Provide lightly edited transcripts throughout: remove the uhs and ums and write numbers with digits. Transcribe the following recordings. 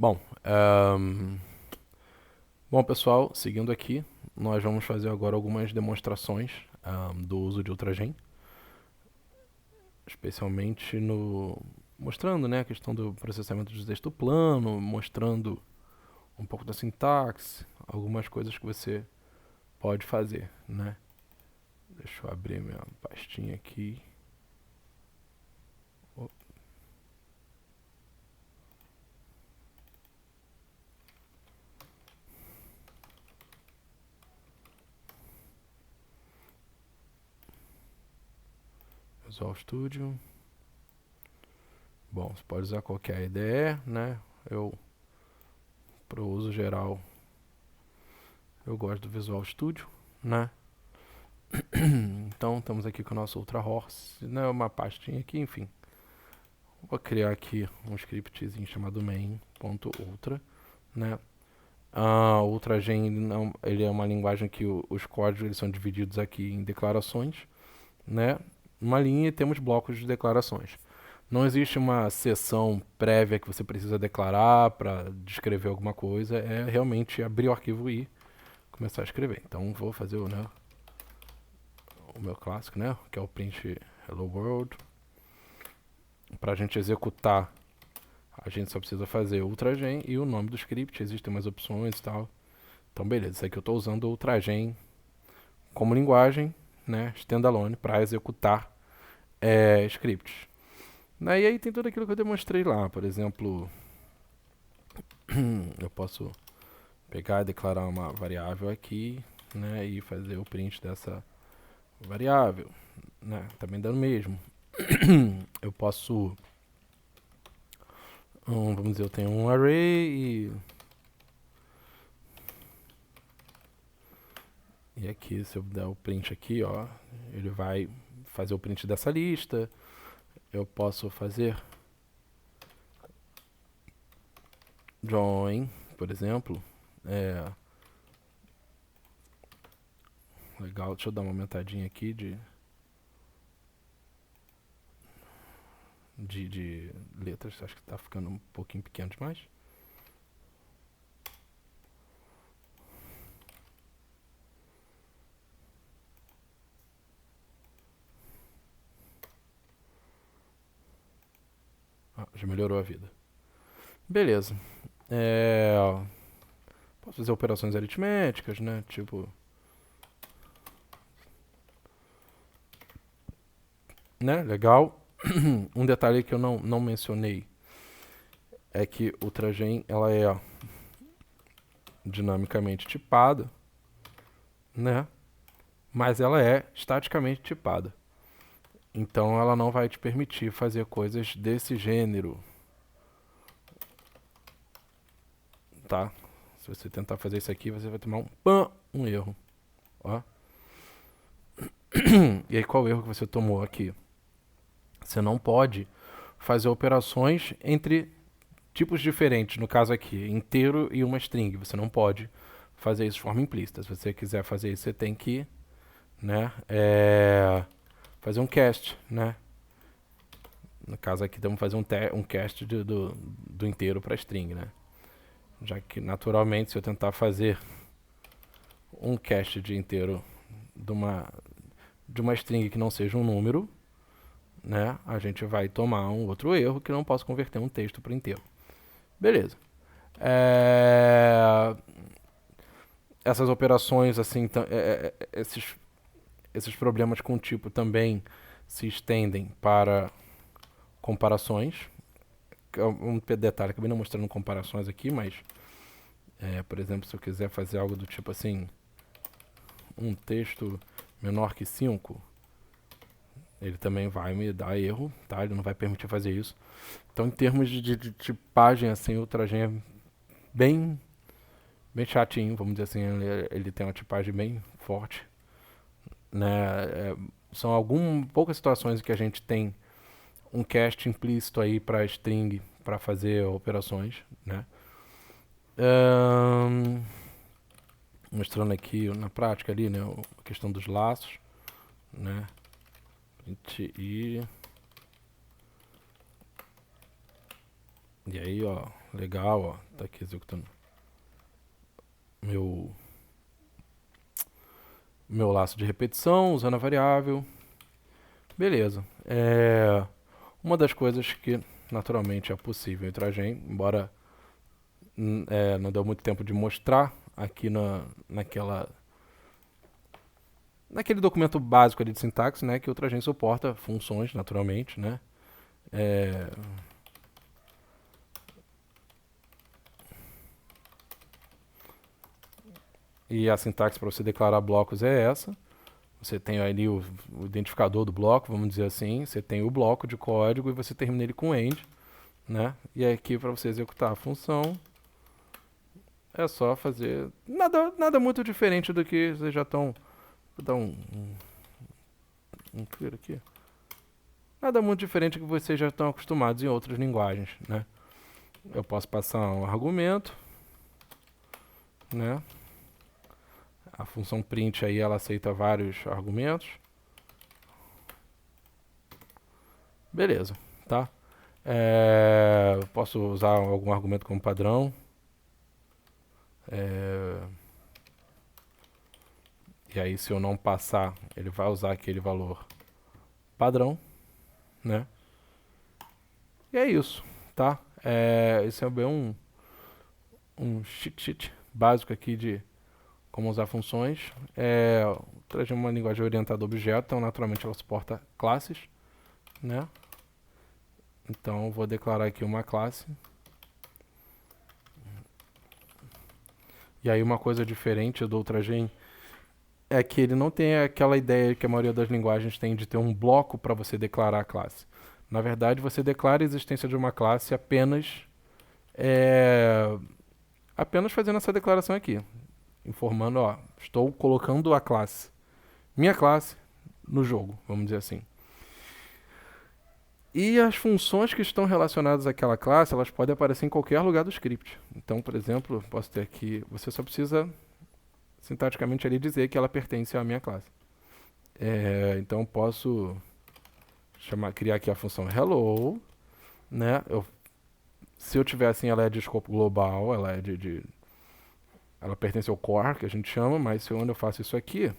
Bom, ahn, bom pessoal, seguindo aqui, nós vamos fazer agora algumas demonstrações do uso de Ultragen, especialmente no mostrando, né, a questão do processamento de texto plano, mostrando um pouco da sintaxe, algumas coisas que você pode fazer, né? Deixa eu abrir minha pastinha aqui. Oh, Visual Studio. Bom, você pode usar qualquer IDE, né? Eu, para o uso geral, eu gosto do Visual Studio, né? Então, estamos aqui com o nosso Ultra Horse, né? Uma pastinha aqui, enfim. Vou criar aqui um scriptzinho chamado main.ultra, né? O Ultragen ele é uma linguagem que os códigos eles são divididos aqui em declarações, né? Uma linha e temos blocos de declarações. Não existe uma seção prévia que você precisa declarar para descrever alguma coisa. É realmente abrir o arquivo e começar a escrever. Então vou fazer o meu clássico, né? Que é o print hello world. Para a gente executar, a gente só precisa fazer Ultragen e o nome do script. Existem mais opções e tal. Então beleza, isso aqui eu estou usando o Ultragen como linguagem, né? Standalone para executar scripts. E aí tem tudo aquilo que eu demonstrei lá. Por exemplo, eu posso pegar e declarar uma variável aqui, né, e fazer o print dessa variável, né, também dando o mesmo. Eu posso, vamos dizer, eu tenho um array e aqui se eu der o print aqui, ó, ele vai fazer o print dessa lista. Eu posso fazer join, por exemplo. Legal, deixa eu dar uma aumentadinha aqui de letras, acho que está ficando um pouquinho pequeno demais. Já melhorou a vida. Beleza. É, posso fazer operações aritméticas, né? Tipo, né? Legal. Um detalhe que eu não mencionei é que o Tragen ela é dinamicamente tipada, né? Mas ela é estaticamente tipada. Então ela não vai te permitir fazer coisas desse gênero, tá? Se você tentar fazer isso aqui, você vai tomar um erro, ó. E aí qual o erro que você tomou aqui? Você não pode fazer operações entre tipos diferentes, no caso aqui, inteiro e uma string. Você não pode fazer isso de forma implícita. Se você quiser fazer isso, você tem que, né, fazer um cast, né? No caso aqui, vamos fazer um cast do inteiro para string, né? Já que, naturalmente, se eu tentar fazer um cast de inteiro de uma string que não seja um número, né, a gente vai tomar um outro erro que não posso converter um texto para inteiro. Beleza. Essas operações, assim, esses problemas com tipo também se estendem para comparações. Um detalhe, acabei não mostrando comparações aqui, mas, por exemplo, se eu quiser fazer algo do tipo assim, um texto menor que 5, ele também vai me dar erro, tá? Ele não vai permitir fazer isso. Então, em termos de tipagem, assim, o Tragen é bem chatinho, vamos dizer assim. Ele tem uma tipagem bem forte, né? São poucas situações em que a gente tem um cast implícito aí para string para fazer operações, né? Mostrando aqui na prática ali, né, a questão dos laços, né? E aí, ó, legal, ó, tá aqui executando meu laço de repetição, usando a variável. Beleza. Uma das coisas que naturalmente é possível em Trajen, embora não deu muito tempo de mostrar aqui naquele documento básico ali de sintaxe, né, que o Trajen suporta funções, naturalmente, né. E a sintaxe para você declarar blocos é essa. Você tem ali o identificador do bloco, vamos dizer assim. Você tem o bloco de código e você termina ele com end, né? E aqui para você executar a função é só fazer nada muito diferente do que vocês já estão. Vou dar um clear aqui. Nada muito diferente do que vocês já estão acostumados em outras linguagens, né? Eu posso passar um argumento, né? A função print aí ela aceita vários argumentos. Beleza, tá? Posso usar algum argumento como padrão. E aí se eu não passar, ele vai usar aquele valor padrão, né? E é isso, tá? Esse é bem um cheat sheet básico aqui de como usar funções. Traz uma linguagem orientada a objeto, então naturalmente ela suporta classes, né? Então vou declarar aqui uma classe. E aí uma coisa diferente do Trajen é que ele não tem aquela ideia que a maioria das linguagens tem de ter um bloco para você declarar a classe. Na verdade, você declara a existência de uma classe apenas fazendo essa declaração aqui, informando, ó, estou colocando a classe, minha classe, no jogo, vamos dizer assim. E as funções que estão relacionadas àquela classe, elas podem aparecer em qualquer lugar do script. Então, por exemplo, posso ter aqui, você só precisa sintaticamente ali dizer que ela pertence à minha classe. Então, posso criar aqui a função hello, né? Se eu tiver assim, ela é de escopo global, ela é ela pertence ao core, que a gente chama, mas quando eu faço isso aqui,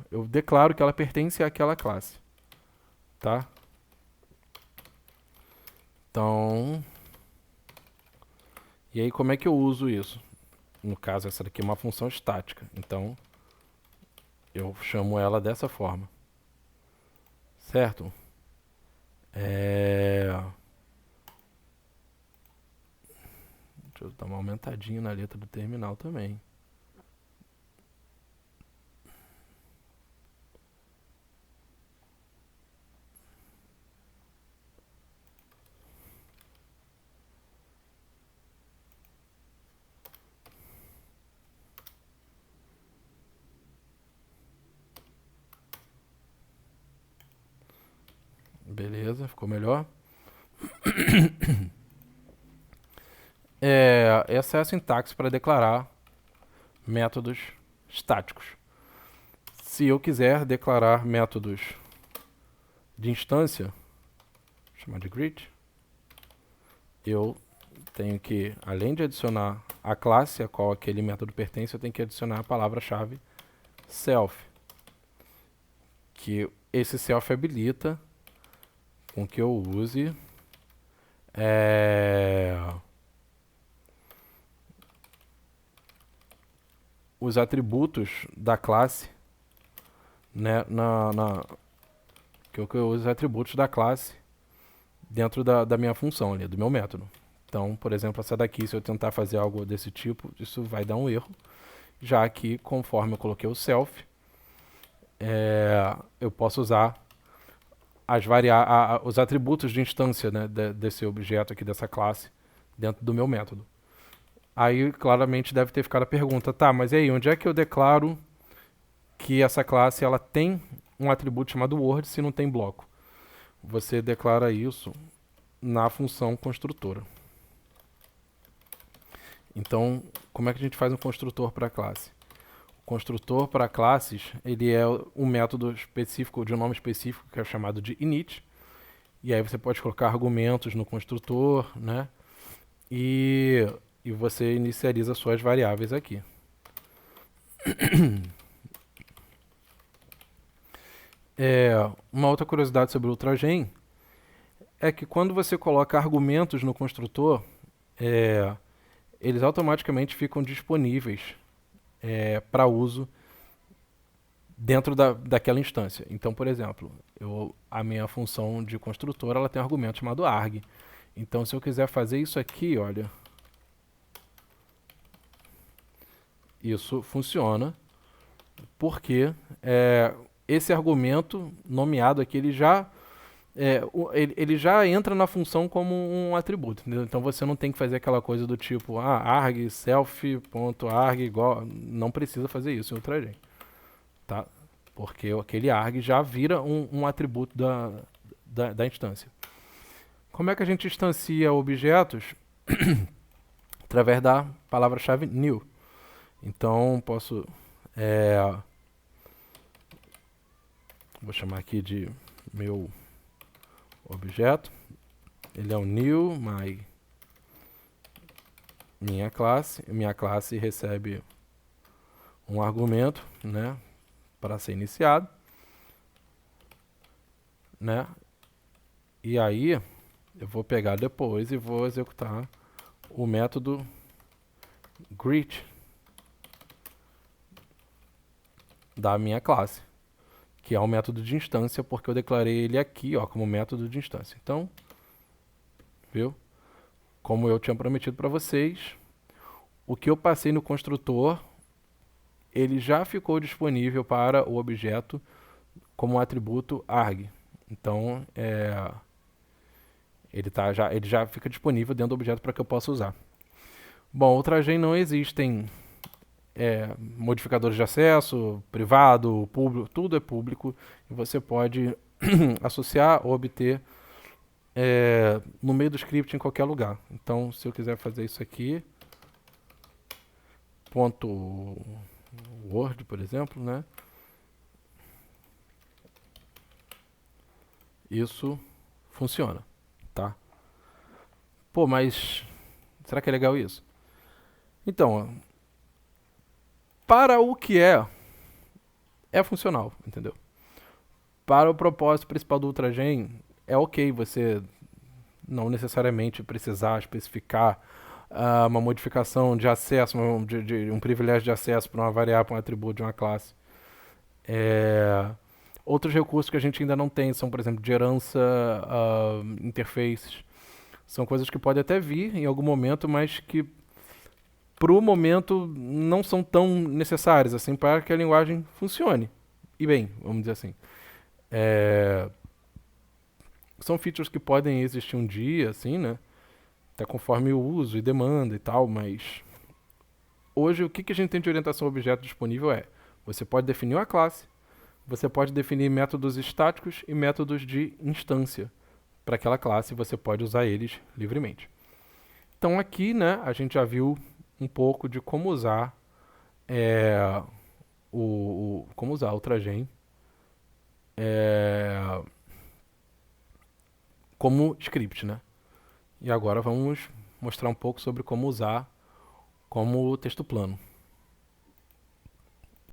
eu declaro que ela pertence àquela classe, tá? Então, e aí como é que eu uso isso? No caso, essa daqui é uma função estática, então eu chamo ela dessa forma, certo? Deixa eu dar uma aumentadinha na letra do terminal também. Beleza, ficou melhor? Essa é a sintaxe para declarar métodos estáticos. Se eu quiser declarar métodos de instância, vou chamar de greet, eu tenho que, além de adicionar a classe a qual aquele método pertence, eu tenho que adicionar a palavra-chave self, que esse self habilita com que eu use os atributos da classe, né, que eu use os atributos da classe dentro da minha função ali, do meu método. Então, por exemplo, essa daqui, se eu tentar fazer algo desse tipo, isso vai dar um erro, já que conforme eu coloquei o self, eu posso usar os atributos de instância, né, desse objeto aqui, dessa classe, dentro do meu método. Aí, claramente, deve ter ficado a pergunta, tá, mas e aí, onde é que eu declaro que essa classe ela tem um atributo chamado word se não tem bloco? Você declara isso na função construtora. Então, como é que a gente faz um construtor para classe? O construtor para classes, ele é um método específico, de um nome específico, que é chamado de init. E aí você pode colocar argumentos no construtor, né? e, e você inicializa suas variáveis aqui. Uma outra curiosidade sobre o Ultragen é que quando você coloca argumentos no construtor, eles automaticamente ficam disponíveis para uso dentro daquela instância. Então, por exemplo, a minha função de construtor ela tem um argumento chamado arg. Então, se eu quiser fazer isso aqui, olha, isso funciona porque esse argumento nomeado aqui ele já entra na função como um atributo, entendeu? Então você não tem que fazer aquela coisa do tipo arg self.arg igual, não precisa fazer isso em Ultragen, tá? Porque aquele arg já vira um atributo da instância. Como é que a gente instancia objetos? Através da palavra-chave new. Então posso vou chamar aqui de meu objeto, ele é o new, minha classe recebe um argumento, né, para ser iniciado, né, e aí eu vou pegar depois e vou executar o método greet da minha classe, que é o método de instância, porque eu declarei ele aqui, ó, como método de instância. Então, viu? Como eu tinha prometido para vocês, o que eu passei no construtor, ele já ficou disponível para o objeto como atributo arg. Então, ele já fica disponível dentro do objeto para que eu possa usar. Bom, Ultragen não existem modificadores de acesso, privado, público, tudo é público e você pode associar ou obter no meio do script em qualquer lugar. Então, se eu quiser fazer isso aqui, ponto .word, por exemplo, né? Isso funciona, tá? Pô, mas será que é legal isso? Então, para o que é funcional, entendeu? Para o propósito principal do Ultragen, é ok você não necessariamente precisar especificar uma modificação de acesso, um privilégio de acesso para uma variável, para um atributo de uma classe. Outros recursos que a gente ainda não tem são, por exemplo, de herança, interfaces. São coisas que podem até vir em algum momento, mas que para o momento não são tão necessárias assim para que a linguagem funcione. E bem, vamos dizer assim. São features que podem existir um dia, assim, né? Até conforme o uso e demanda e tal, mas hoje o que a gente tem de orientação a objeto disponível você pode definir uma classe, você pode definir métodos estáticos e métodos de instância para aquela classe, você pode usar eles livremente. Então aqui, né, a gente já viu um pouco de como usar como usar o Ultragen como script, né? E agora vamos mostrar um pouco sobre como usar como texto plano.